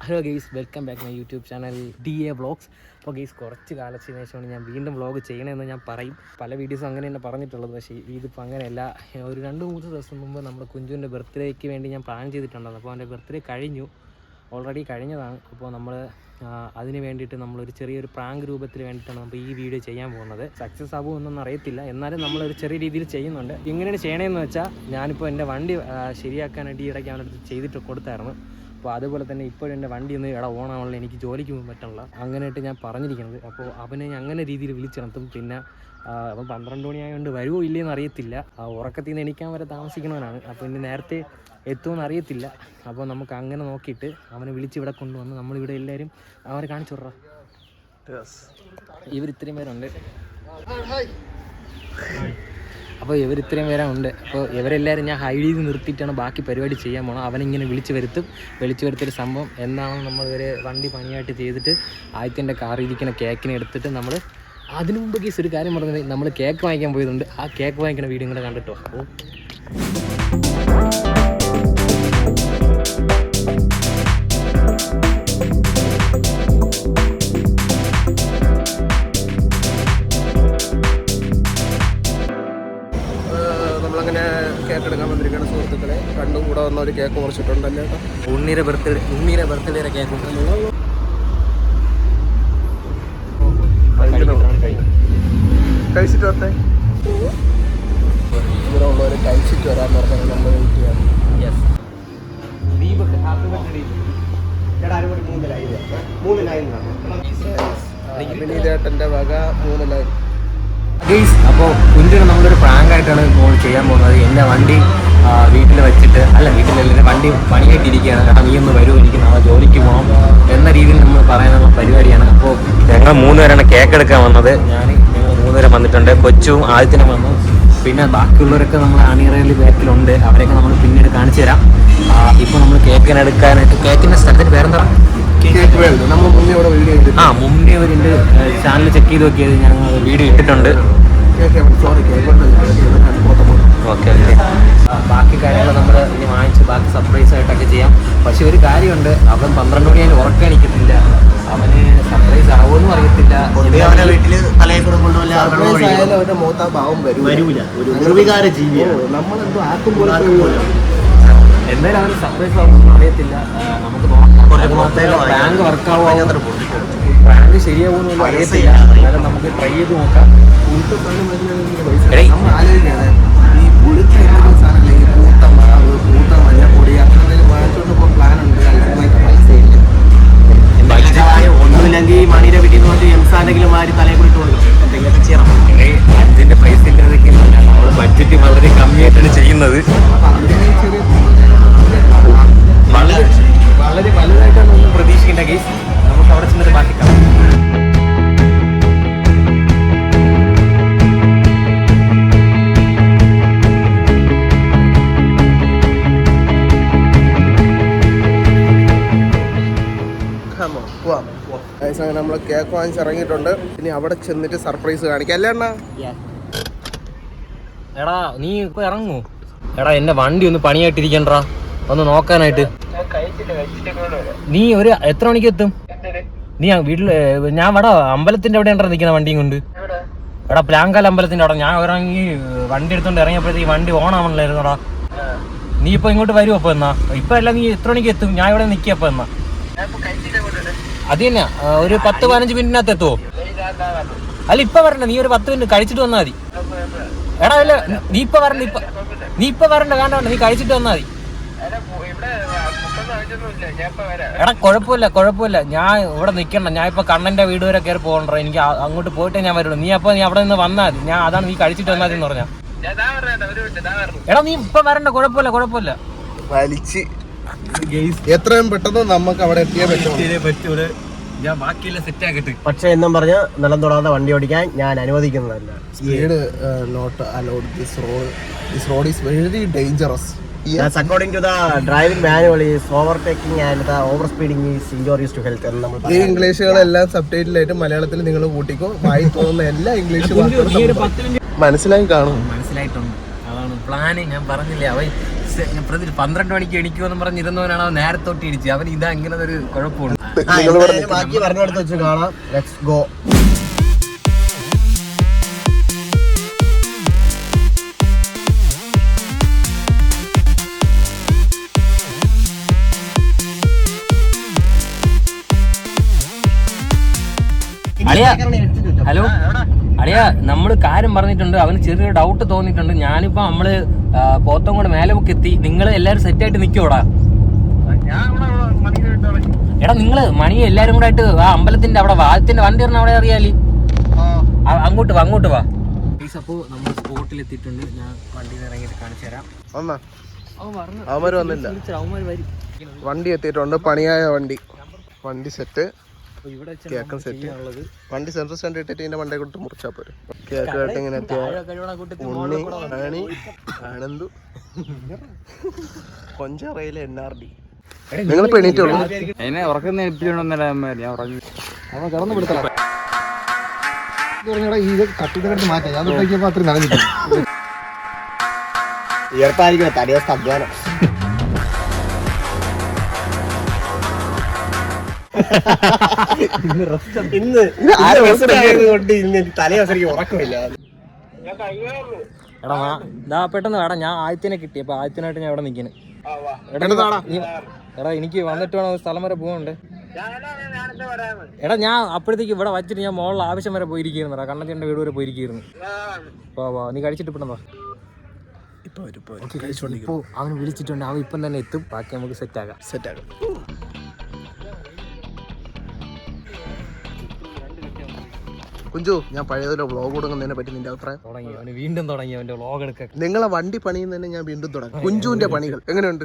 Hello guys, welcome back my YouTube channel DA vlogs. അപ്പോൾ guys, കുറച്ച് കാലത്തിന് ശേഷമാണ് ഞാൻ വീണ്ടും വ്ളോഗ് ചെയ്യണമെന്ന് ഞാൻ പറയും. പല വീഡിയോസും അങ്ങനെ തന്നെ പറഞ്ഞിട്ടുള്ളത്, പക്ഷേ ഇതിപ്പോൾ അങ്ങനെയല്ല. ഒരു 2-3 ദിവസം മുമ്പ് നമ്മുടെ കുഞ്ചുവിൻ്റെ ബർത്ത്ഡേക്ക് വേണ്ടി ഞാൻ പ്ലാൻ ചെയ്തിട്ടുണ്ടായിരുന്നു. അപ്പോൾ അവൻ്റെ ബർത്ത്ഡേ കഴിഞ്ഞു, ഓൾറെഡി കഴിഞ്ഞതാണ്. അപ്പോൾ നമ്മൾ അതിന് വേണ്ടിയിട്ട് നമ്മളൊരു ചെറിയൊരു പ്രാങ്ക് രൂപത്തിൽ വേണ്ടിയിട്ടാണ് നമ്മൾ ഈ വീഡിയോ ചെയ്യാൻ പോകുന്നത്. സക്സസ് ആകുമോ എന്നൊന്നും അറിയത്തില്ല, എന്നാലും നമ്മളൊരു ചെറിയ രീതിയിൽ ചെയ്യുന്നുണ്ട്. എങ്ങനെയാണ് ചെയ്യണമെന്ന് വെച്ചാൽ, ഞാനിപ്പോൾ എൻ്റെ വണ്ടി ശരിയാക്കാനായിട്ട് ഈ ഇടയ്ക്ക് അവൻ്റെ അടുത്ത് ചെയ്തിട്ട് കൊടുത്തായിരുന്നു. അപ്പോൾ അതുപോലെ തന്നെ ഇപ്പോഴും എൻ്റെ വണ്ടി ഒന്ന് ഓണാണല്ലോ, എനിക്ക് ജോലിക്ക് പോകാൻ പറ്റണില്ല, അങ്ങനെയായിട്ട് ഞാൻ പറഞ്ഞിരിക്കുന്നത്. അപ്പോൾ അവനെ അങ്ങനെ രീതിയിൽ വിളിച്ചിടത്തും. പിന്നെ അവൻ 12 മണിയായതുകൊണ്ട് വരുമോ ഇല്ലയെന്ന് അറിയത്തില്ല. ഉറക്കത്തിൽ നിന്ന് എണീക്കാൻ വരെ താമസിക്കണവനാണ്. അപ്പോൾ ഇനി നേരത്തെ എത്തുമെന്ന് അറിയത്തില്ല. അപ്പോൾ നമുക്ക് അങ്ങനെ നോക്കിയിട്ട് അവനെ വിളിച്ച് ഇവിടെ കൊണ്ടുവന്ന് നമ്മളിവിടെ എല്ലാവരും അവരെ കാണിച്ചു വിടാം. ഇവരിത്രയും പേരുണ്ട്. അപ്പോൾ ഇവരിത്രയും പേരുണ്ട്. അപ്പോൾ ഇവരെല്ലാവരും ഞാൻ ഹൈഡ് ചെയ്ത് നിർത്തിയിട്ടാണ് ബാക്കി പരിപാടി ചെയ്യാൻ പോകണം. അവനിങ്ങനെ വിളിച്ച് വരുത്തിയൊരു സംഭവം എന്താണെന്ന് നമ്മൾ ഒരു വണ്ടി പണിയായിട്ട് ചെയ്തിട്ട് ആദ്യത്തിൻ്റെ കാറിൽ ഇരിക്കുന്ന കേക്കിനെ എടുത്തിട്ട് നമ്മൾ അതിനു മുമ്പ് കേസ് ഒരു കാര്യം പറഞ്ഞത്, നമ്മൾ കേക്ക് വാങ്ങിക്കാൻ പോയതുണ്ട്. ആ കേക്ക് വാങ്ങിക്കുന്ന വീഡിയോ കൂടെ കണ്ടിട്ടോ. അപ്പോൾ നമ്മളങ്ങനെ കേക്ക് എടുക്കാൻ വന്നിരിക്കുകയാണ് സുഹൃത്തുക്കളെ. രണ്ടും കൂടെ വന്ന ഒരു കേക്ക് മുറിച്ചിട്ടുണ്ടല്ലേ. ഉണ്ണീരെ ബർത്ത്ഡേയുടെ കേക്ക് കഴിച്ചിട്ട് വരട്ടെ. ഇവിടെ ഉള്ളവർ കഴിച്ചിട്ട് വരാമെന്ന് പറഞ്ഞാൽ നമ്മൾ വെയിറ്റ് ചെയ്യാം. വിനീതേട്ടൻ്റെ വക 3 ലൈൻ. അപ്പോൾ കുഞ്ചിന് നമ്മളൊരു പ്രാങ്കായിട്ടാണ് ഇപ്പോൾ ചെയ്യാൻ പോകുന്നത്. എൻ്റെ വണ്ടി വീട്ടിൽ വെച്ചിട്ട് വീട്ടിലല്ല, വണ്ടി പണിയായിട്ടിരിക്കുകയാണ്. കാരണം നീ ഒന്ന് വരുമോ, എനിക്ക് നാളെ ജോലിക്ക് പോകണം എന്ന രീതിയിൽ നമ്മൾ പറയാനുള്ള പരിപാടിയാണ്. അപ്പോൾ ഞങ്ങൾ 3 പേരാണ് കേക്ക് എടുക്കാൻ വന്നത്. ഞങ്ങൾ 3 പേരെ വന്നിട്ടുണ്ട്. കൊച്ചും ആദ്യത്തിനും വന്നു. പിന്നെ ബാക്കിയുള്ളവരൊക്കെ നമ്മൾ അണിയറയിൽ ബാക്കിലുണ്ട്. അവരെയൊക്കെ നമ്മൾ പിന്നീട് കാണിച്ചു തരാം. ഇപ്പോൾ നമ്മൾ കേക്കിനെടുക്കാനായിട്ട്, കേക്കിൻ്റെ സ്ഥലത്തിന് പേരെന്താ? മുന്നേ ഒരു ചാനൽ ചെക്ക് ചെയ്ത് നോക്കിയത് ഞങ്ങൾ വീഡിയോ ഇട്ടിട്ടുണ്ട്. ഓക്കെ, ബാക്കി കാര്യങ്ങൾ നമ്മൾ ഇനി വാങ്ങിച്ച് ബാക്കി സർപ്രൈസ് ആയിട്ടൊക്കെ ചെയ്യാം. പക്ഷെ ഒരു കാര്യമുണ്ട്, അവൻ 12 മണി അതിന് ഉറക്കം എണീക്കത്തില്ല. അവന് സർപ്രൈസ് ആവുമെന്നും അറിയത്തില്ല. അവന്റെ വീട്ടില് അവന്റെ മൂത്ത ഭാവം വരൂല. നമ്മളെന്തോ ആക്കുമ്പോൾ എന്തായാലും അവന് സർപ്രൈസ് ആവുമെന്നും അറിയത്തില്ല. നമുക്ക് ബാങ്ക് വർക്കാവോ, ബാങ്ക് ശരിയാവുമെന്നൊന്നും അറിയത്തില്ല. എന്നാലും നമുക്ക് ട്രൈ ചെയ്ത് നോക്കാം. ഈ പുളിത്ത സാധനമല്ലേ, ഈ പൂത്ത മാവ്, പൂത്ത മഞ്ഞപ്പൊടി, അങ്ങനെ വാങ്ങിച്ചോണ്ട് പോകാൻ പ്ലാൻ ഉണ്ട്. പൈസ ഇല്ല. ഒന്നുമില്ലെങ്കിൽ മണിയുടെ വീട്ടിൽ നിന്ന് പറഞ്ഞ് എംസാനെങ്കിലും മാറി തലയെ കൂടി എന്തെങ്കിലുമൊക്കെ ചെയ്യണം. അതിന്റെ പൈസ ഇല്ലാതൊക്കെ നമ്മൾ ബഡ്ജറ്റ് വളരെ കമ്മിയായിട്ടാണ് ചെയ്യുന്നത്. വളരെ വലുതായിട്ടാണ് ഒന്നും പ്രതീക്ഷിക്കേണ്ട കേസ്. നമുക്ക് അവിടെ ചെന്നിട്ട് ബാക്കി കാണാം. അങ്ങനെ നമ്മൾ കേക്ക് വാങ്ങിച്ചിറങ്ങിയിട്ടുണ്ട്. ഇനി അവിടെ ചെന്നിട്ട് സർപ്രൈസ് കാണിക്കാം. അല്ലേ അണ്ണാ? എടാ നീ ഇപ്പൊ ഇറങ്ങൂ. എടാ എന്റെ വണ്ടി ഒന്ന് പണിയായിട്ടിരിക്കണ്ടാ, ഒന്ന് നോക്കാനായിട്ട്. നീ ഒരു എത്ര മണിക്ക് എത്തും? നീ വീട്ടില്, ഞാൻ ഇവിടെ അമ്പലത്തിന്റെ അവിടെ ഉണ്ടോ നിൽക്കുന്ന വണ്ടിയും കൊണ്ട്. എടാ പ്ലാങ്കാൽ അമ്പലത്തിന്റെ അവിടെ ഞാൻ ഇറങ്ങി വണ്ടി എടുത്തോണ്ട് ഇറങ്ങിയപ്പോഴത്തേക്ക് വണ്ടി ഓണാവണല്ലായിരുന്നോടാ. നീ ഇപ്പൊ ഇങ്ങോട്ട് വരുമോ? അപ്പൊ എന്നാ ഇപ്പൊ അല്ല, നീ എത്ര മണിക്ക് എത്തും? ഞാൻ ഇവിടെ നിൽക്കിയപ്പോ എന്നാ അത് തന്നെ ഒരു 10-15 മിനിറ്റിനകത്ത് എത്തുവോ? അല്ല ഇപ്പൊ വരണ്ട, നീ ഒരു 10 മിനിറ്റ് കഴിച്ചിട്ട് വന്നാൽ മതി. എടാ അല്ല, നീ ഇപ്പൊ വരണ്ട, കാണണ്ട, നീ കഴിച്ചിട്ട് വന്നാൽ മതി. എടാ കുഴപ്പമില്ല, ഞാൻ ഇവിടെ നിൽക്കണ്ട. ഞാൻ ഇപ്പൊ കണ്ണന്റെ വീട് വരെ കയറി പോകണ്ട. എനിക്ക് അങ്ങോട്ട് പോയിട്ടേ ഞാൻ വരുള്ളൂ. നീ അവിടെ നിന്ന് വന്നാൽ മതി. ഞാൻ അതാണ്, നീ കഴിച്ചിട്ട് വന്നാൽ മതി എന്ന് പറഞ്ഞാ. എടാ നീ ഇപ്പൊ വരണ്ട, കുഴപ്പമില്ല. വലിച്ച് എത്രയും പെട്ടെന്ന് നമുക്ക് അവിടെ എത്തിയേ പറ്റൂല. ഞാൻ ബാക്കിയെല്ലാം സെറ്റ് ആക്കട്ടെ. പക്ഷെ എന്നും പറഞ്ഞ് നിലം തൊടാതെ വണ്ടി ഓടിക്കാൻ ഞാൻ അനുവദിക്കുന്നതല്ല. Speed not allowed. This road is very dangerous. Yes, according to the driving manual, is overtaking and the overspeeding is injurious to health. ഈ ഇംഗ്ലീഷുകളെല്ലാം സബ്ടൈറ്റിലായിട്ട് മലയാളത്തിൽ നിങ്ങൾ കൂട്ടിക്കോ. വായി തോന്നുന്ന എല്ലാ ഇംഗ്ലീഷ് മനസ്സിലായി കാണും. മനസ്സിലായിട്ടുണ്ട്. അതാണ് പ്ലാന്. ഞാൻ പറഞ്ഞില്ലേ, അവൻ 12 മണിക്ക് എണിക്കുമെന്ന് പറഞ്ഞിരുന്നവനാണ് അവൻ നേരത്തോട്ട് ഇടിച്ച്. അവൻ ഇതാ ഇങ്ങനെ ഒരു കുഴപ്പമുണ്ട്. ബാക്കി പറഞ്ഞെടുത്ത് വെച്ച് കാണാം. Let's go. ഹലോ അളിയ, നമ്മള് കാര്യം പറഞ്ഞിട്ടുണ്ട്. അവന് ചെറിയൊരു ഡൗട്ട് തോന്നിയിട്ടുണ്ട്. ഞാനിപ്പോ നമ്മള് പോത്തങ്കോട് മേലെ ഒക്കെ എത്തി. നിങ്ങൾ എല്ലാരും സെറ്റ് ആയിട്ട് നിക്കോടാ. എടാ നിങ്ങള് മണി എല്ലാരും കൂടെ ആയിട്ട് ആ അമ്പലത്തിന്റെ അവിടെ വാദത്തിന്റെ വണ്ടി പറഞ്ഞ അവിടെ അറിയാലി. അങ്ങോട്ട് വാ. അപ്പോ നമ്മൾ സ്പോട്ടിൽ എത്തിയിട്ടുണ്ട്. ഞാൻ വണ്ടിയിൽ ഇറങ്ങിയിട്ട് കാണിച്ചു തരാം. അവന്മാര് വന്നില്ല. വണ്ടി എത്തിയിട്ടുണ്ട്. പണിയായ വണ്ടി സെറ്റ്. കേക്കും സെറ്റ്. വണ്ടി സെൻട്രൽ സ്റ്റാൻഡ് ഇട്ടിട്ട് ഇതിന്റെ മണ്ടേ കൊണ്ട് മുറിച്ചാ പോരും. കേക്ക് കേട്ട് ഇങ്ങനെ ഉണ്ണി ആണി ആനന്ദു കൊഞ്ചറയിലെ NRD. നിങ്ങൾ പെണീറ്റുള്ളൂ. അതിനെ ഉറക്കുന്ന എപ്പിച്ചോണ്ടൊന്നല്ല ഞാൻ ഉറങ്ങി. അവൻ കിടന്നു പിടുത്തല ഇത് കട്ടിട്ട് മാറ്റാം. ഞാൻ തൊട്ടേക്കപ്പോ അത്രയും നനഞ്ഞിട്ടു. ഉയർത്തായിരിക്കും തടിയസ്ഥ അധ്വാനം. ഇന്ന് തലയവസരിക്ക് ഉറക്കമില്ല. എടാ പെട്ടെന്ന് വേടാ, ഞാൻ ആദ്യത്തിനെ കിട്ടി. അപ്പൊ ആദ്യത്തിനായിട്ട് ഞാൻ ഇവിടെ നിൽക്കുന്നു. എടാ എനിക്ക് വന്നിട്ട് വേണം സ്ഥലം വരെ പോകണ്ടേ. എടാ ഞാൻ അപ്പോഴത്തേക്ക് ഇവിടെ വച്ചിട്ട് ഞാൻ മോളിൽ ആവശ്യം വരെ പോയിരിക്കുന്നു. കണ്ണച്ചേട്ടൻ്റെ വീട് വരെ പോയിരിക്കുന്നു. വാ നീ കഴിച്ചിട്ട് പെട്ടെന്ന് വാ. ഇപ്പൊ അവൻ വിളിച്ചിട്ടുണ്ട്. അവൻ ഇപ്പം തന്നെ എത്തും. ബാക്കി നമുക്ക് സെറ്റാക്കാം. കുഞ്ചു, ഞാൻ പഴയതൊരു വ്ളോഗ് കൊടുക്കുന്നതിനെ പറ്റി നിന്റെ അഭിപ്രായം? വീണ്ടും തുടങ്ങി അവന്റെ വ്ളോഗ് എടുക്കാൻ. നിങ്ങളെ വണ്ടി പണിയുന്നതന്നെ ഞാൻ വീണ്ടും തുടങ്ങി. കുഞ്ചുവിന്റെ പണികൾ എങ്ങനെയുണ്ട്?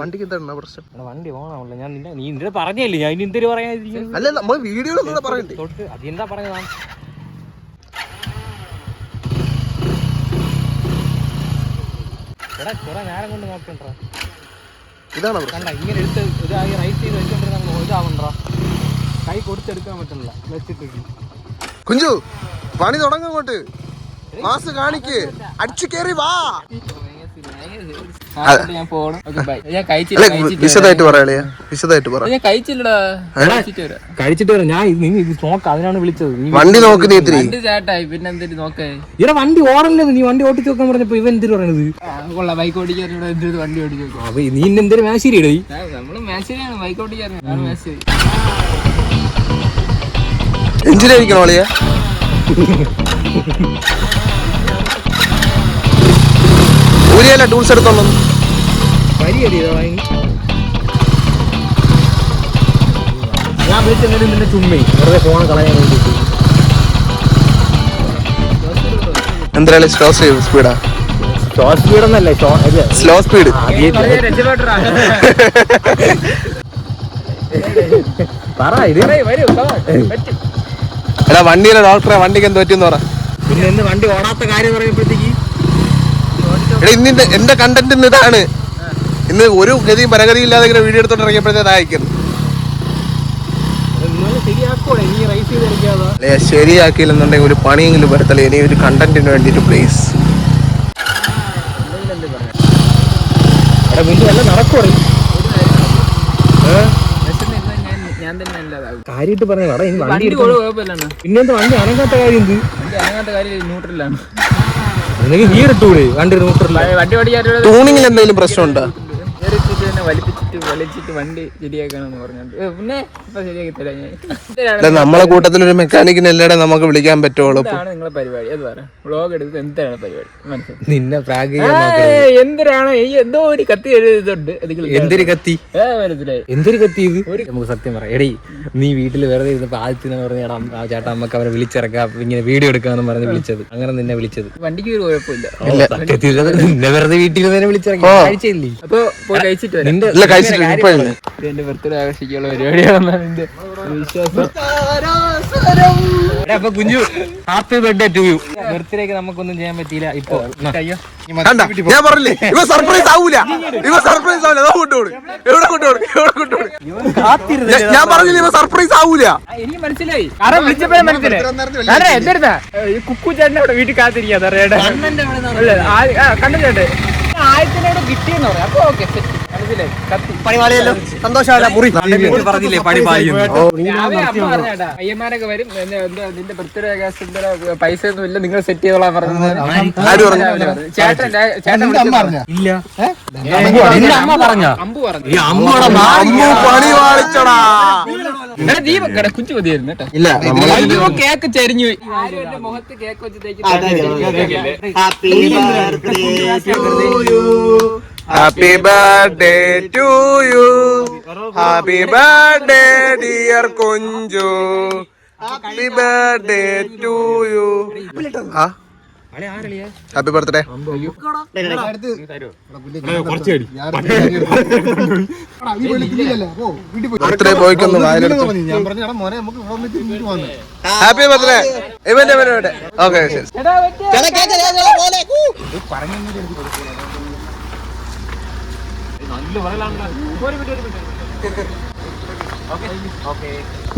വണ്ടിക്ക് എന്താണ് പ്രശ്നം? വണ്ടി ഓണാവല്ല. ഞാൻ നീ നിന്റെ പറഞ്ഞല്ലേ, ഞാൻ എന്തൊരു പറയാൻ. അല്ല, നമ്മൾ വീഡിയോയിലൊന്നും പറയണ്ടേ? അതെന്താ പറഞ്ഞതാണ്. എടാ കുറെ നേരം കൊണ്ട് നോക്കണ്ട. ഇതാണോ കണ്ട ഇങ്ങനെ എടുത്ത് ഇതായി റൈറ്റ് ചെയ്ത് വെച്ചോണ്ടിരുന്ന നമ്മൾ ഇതാവണ്ട. കൈ കൊടുത്തെടുക്കാൻ പറ്റുന്നില്ല വെച്ചിട്ട്. കുഞ്ചു പണി തുടങ്ങും. അങ്ങോട്ട് മാസ് കാണിക്ക്. അടിച്ചു കേറി വാ. വിശദമായിട്ട് പറയാ. കഴിച്ചിട്ട് വരാം. ഞാൻ നോക്കാം, അതിനാണ് വിളിച്ചത്. വണ്ടി നോക്ക്. നീ ഇത്തിരി പിന്നെ എന്തിനു നോക്കേ? ഇവിടെ വണ്ടി ഓടല്ലേ. നീ വണ്ടി ഓടിച്ചു നോക്കാൻ പറഞ്ഞപ്പോ ഇവൻ എന്തിനു പറയണത്? കൊള്ളാം, ബൈക്ക് ഓടിക്കാൻ വണ്ടി ഓടിച്ചു. അപ്പൊ നീ എന്തൊരു മേശേരി ഇടേ. നമ്മള് മേശരിയാണ് ബൈക്ക് ഓടിക്കാൻ. മേശരി എഞ്ചിനായിരിക്കണോ അളിയ? ഊരിയല്ല ടൂൾസ് എടുത്തോളൂ. ഞാൻ വിളിച്ചെങ്കിലും നിന്റെ ചുമ്മേ വെറുതെ ഫോൺ കളയാൻ വേണ്ടിട്ട്. എന്തായാലും സ്പീഡാ. സ്പീഡ് ഒന്നല്ലേ, സ്ലോ സ്പീഡ്. എടാ വണ്ടിയിലെ ഡോക്ടറെ, വണ്ടിക്ക് എന്ത് പറ്റിയെന്ന് പറ. പിന്നെ ഇന്ന് വണ്ടി ഓടാത്ത കാര്യം പറയുമ്പോഴത്തേക്ക് എടാ ഇന്ന് എന്റെ കണ്ടന്റ് ഇന്ന് ഇതാണ്. ഇന്ന് ഒരു ഗതിയും പരഗതിയും ഇല്ലാതെ ഇങ്ങനെ വീഡിയോ എടുത്തോണ്ട് ഇറങ്ങിയപ്പോഴത്തേക്ക് അയക്കുന്നു. ശരിയാക്കിയില്ലെന്നുണ്ടെങ്കിൽ ഒരു പണിയെങ്കിലും വരത്തല്ലേ. ഇനി ഒരു കണ്ടന്റിന് വേണ്ടിട്ട് പ്ലീസ്. കാര്യമായിട്ട് പറഞ്ഞ പിന്നെന്താ വണ്ടി അനങ്ങാത്ത കാര്യം. ന്യൂട്രലാണ് നീ ഇട്ടൂടെ വണ്ടി ന്യൂട്രലാണ്. വണ്ടി ഓടിക്കാൻ ടൂണിങ്ങിൽ എന്തെങ്കിലും പ്രശ്നമുണ്ടോ? വലിച്ചിട്ട് വണ്ടി ശരിയാക്കാണെന്ന് പറഞ്ഞോണ്ട് പിന്നെ ഇപ്പൊ ശരിയാക്കി തരാം ഞാൻ. നമ്മളെ കൂട്ടത്തിൽ ഒരു മെക്കാനിക്കിന് എല്ലാവരും നമുക്ക് വിളിക്കാൻ പറ്റുള്ളൂ. എന്താണ് നിങ്ങളെ പരിപാടി? അത് പറ. വ്ളോഗ് എടുത്ത് എന്താണ് പരിപാടി? മനസ്സിലായി. നിന്നെ പ്രാഗ് എന്തിനാണ് ഈ എന്തോ ഒരു കത്തി എഴുതുന്നുണ്ട്. എന്തൊരു കത്തി? മനസ്സിലായി. എന്തൊരു കത്തി ഇത്? നമുക്ക് സത്യം പറയാം. എടീ നീ വീട്ടിൽ വെറുതെ ഇരുന്നപ്പോ ആദ്യത്തിന് പറഞ്ഞ ചേട്ടാ അമ്മക്ക് അവരെ വിളിച്ചിറക്കാം, ഇങ്ങനെ വീഡിയോ എടുക്കാന്ന് പറഞ്ഞ് വിളിച്ചത്. അങ്ങനെ നിന്നെ വിളിച്ചത്. വണ്ടിക്ക് ഒരു കുഴപ്പമില്ല. നിന്നെ വെറുതെ വീട്ടിൽ നിന്ന് വിളിച്ചിറക്കി കഴിച്ചില്ലേ? അപ്പൊ പോയി കഴിച്ചിട്ട് വരാം. എന്റെ ബർത്ത്ഡേ ആഘോഷിക്കാനുള്ള പരിപാടിയാണെന്നാണ് എന്റെ വിശ്വാസം. അപ്പൊ കുഞ്ഞു ഹാപ്പി ബർത്ത്ഡേ ടു യു. ബർത്ത്ഡേക്ക് നമുക്കൊന്നും ചെയ്യാൻ പറ്റിയില്ല. ഇപ്പൊ ഞാൻ പറഞ്ഞില്ലേ ഇവ സർപ്രൈസ് ആവൂല. ഞാൻ പറഞ്ഞില്ലേ ഇവ സർപ്രൈസ് ആവൂല. എനിക്ക് മനസ്സിലായി. കാരണം വിളിച്ചപ്പോഴേ മനസ്സിലായി. എന്തെടുത്താ കുക്കു ചേട്ടൻ അവിടെ വീട്ടിൽ കാത്തിരിക്കാ. കണ്ണൻ ചേട്ടൻ പ്രായത്തിനോട് കിട്ടിയെന്ന് പറയാം. അപ്പൊ ഓക്കെ സെറ്റ്, മനസ്സിലായി. കത്തി പണിവാളിയല്ലോ, സന്തോഷമല്ല മുറി. പറഞ്ഞില്ലേ പണി പായും രാവിലെ അമ്മ പറഞ്ഞാട്ടാ പയ്യന്മാരൊക്കെ വരും, നിന്റെ ബർത്ത്ഡേ പൈസ ഒന്നും ഇല്ല, നിങ്ങൾ സെറ്റ് ചെയ്തോളാൻ പറഞ്ഞത്. ചേട്ടൻ ഇല്ല അമ്മ പറഞ്ഞ അമ്പു പറഞ്ഞു. ദീപക്കട കുഞ്ചു മതിയായിരുന്നു കേട്ടോ. ഇല്ല, അയ്യോ കേക്ക് ചരിഞ്ഞു പോയി. ആരും എന്റെ മുഖത്ത് കേക്ക് വെച്ച് തേച്ച് happy birthday to you, happy birthday dear Kunju, happy birthday to you. Happy birthday. Birthday ബോയ്ക്കൊന്ന് വായിലെടുത്തു. Happy birthday. ഇവന്റെ ഓക്കെ ശരി.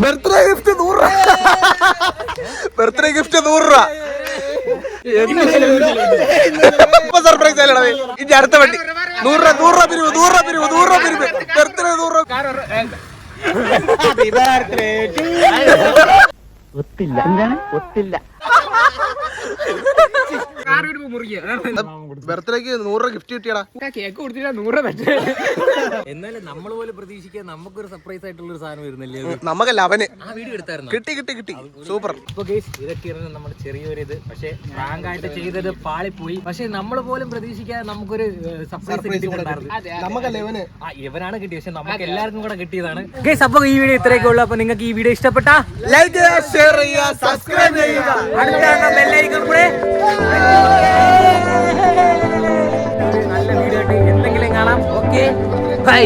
ബർത്ത്ഡേ ഗിഫ്റ്റ് 100 രൂപ. ബർത്ത്ഡേ ഗിഫ്റ്റ് 100 രൂപ. സർപ്രൈസ് അല്ലടാ ഇനി അടുത്ത വണ്ടി 100 രൂപ പിരിവ്, 100 രൂപ പിരിവ്, 100 രൂപ പിരിവ്. ബർത്ത്ഡേ 100 രൂപ. ബർത്ത്ഡേക്ക് 100 രൂപ ഗിഫ്റ്റ് കിട്ടിയടാ. കേക്ക് കൊടുത്തില്ല 100 പറ്റേ. എന്നാലും നമ്മൾ പോലെ പ്രതീക്ഷിക്കാൻ നമുക്കൊരു സർപ്രൈസ് ആയിട്ടുള്ള ഒരു സാധനം വരുന്നില്ലേ? നമുക്കല്ല അവന് ആ വീഡിയോ എടുത്തായിരുന്നു. കിട്ടി സൂപ്പർ. ഇപ്പൊ ഗൈസ് ഇതൊക്കെയായിരുന്നു നമ്മുടെ ചെറിയൊരു ഇത്. പക്ഷെ റാങ്ക് ആയിട്ട് ചെയ്തത് പാളിപ്പോയി. പക്ഷെ നമ്മൾ പോലും പ്രതീക്ഷിക്കാതെ നമുക്കൊരു സർപ്രൈസ് കിട്ടിയിട്ടുണ്ടായിരുന്നു. നമുക്കല്ല ഇവന്. ഇവനാണ് കിട്ടിയത്, പക്ഷെ നമുക്ക് എല്ലാവർക്കും കൂടെ കിട്ടിയതാണ്. ഗൈസ് അപ്പൊ ഈ വീഡിയോ ഇത്രയൊക്കെ ഉള്ളൂ. അപ്പൊ നിങ്ങൾക്ക് ഈ വീഡിയോ ഇഷ്ടപ്പെട്ടാ ലൈക്ക് ചെയ്യുക, ഷെയർ ചെയ്യുക, സബ്സ്ക്രൈബ് ചെയ്യുക. അടുത്ത ബെല്ലൈക്കൺ കൂടെ നല്ല വീഡിയോ ആയിട്ട് എന്തെങ്കിലും കാണാം. Okay bye.